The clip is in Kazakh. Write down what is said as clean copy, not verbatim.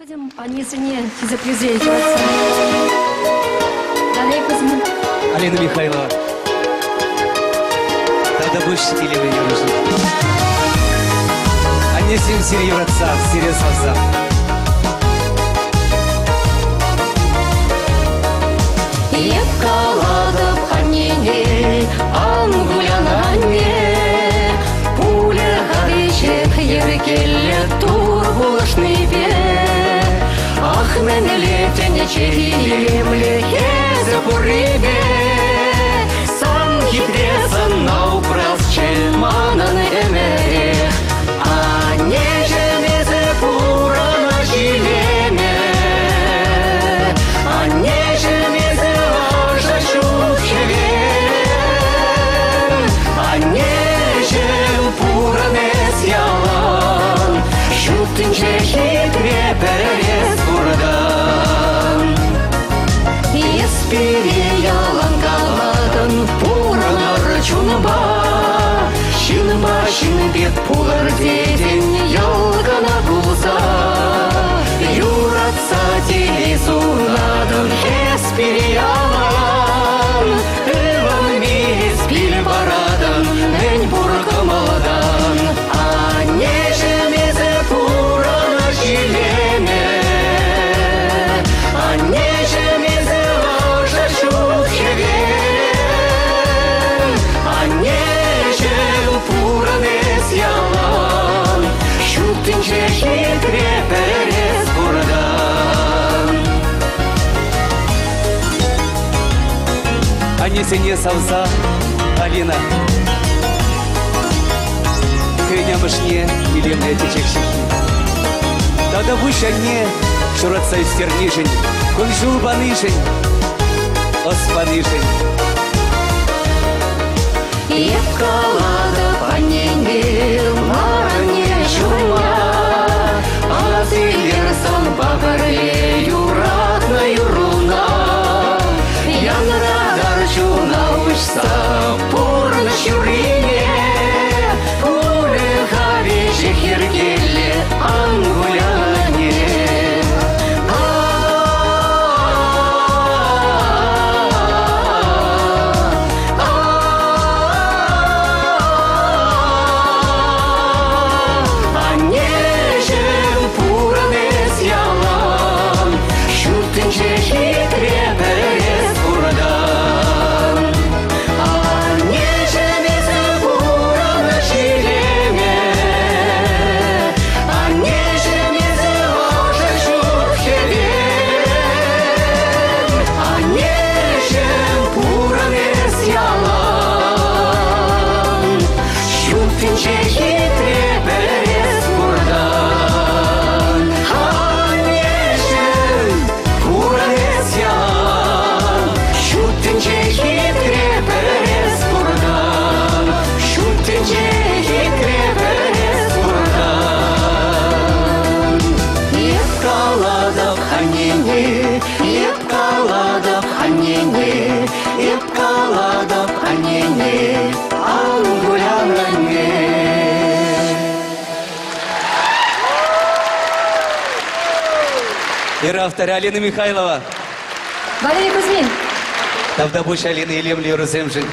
Будем анесіне кезіп өзейді жатса. Далей Кузьмин. Алина Михайлова. Тогда больше или вы не нужны. Анесим сири братца, сири савса. Епкаладып аннене, ангулянанне, пуля гадичек еркелі тур булышны бе. Ах, мене летене черемле, езі бұрыбе, сан хитресан наупрас челманан эмерех, а нежемезе пурана жилеме, а нежемезе ажа шухеве, а нежем пуранес ялан, шутынче хитре перерез бурдан. Еспире ялан каладан пуранар чунба, шинба шинбет пулар деден ялгана булса, юратса телесунадан еспире ялан, эван мирес пил барадан, эн буркамаладан, а нежемезе пурана жилеме, а нежемезе ажа шухеве, а нежем пуранес ялан, шутынче хитре перерез бурдан. Анесіне савса, Алина. Кренямышне илемне течекшихи. Тогда буш анне шуратса истернишень, кунжул банышень, оспанышень. Епкаладып аннене, маране шума, азылерсан бағырле юратна юруна, янрадар чуна ұшса пурна шурине, пулы хавеше хергеле ангуляне. Епкаладып аннене, епкаладып аннене, ангулянанне. И автор Алина Михайлова. Валерий Кузьмин. Тогда больше Алина Елемли Роземжин.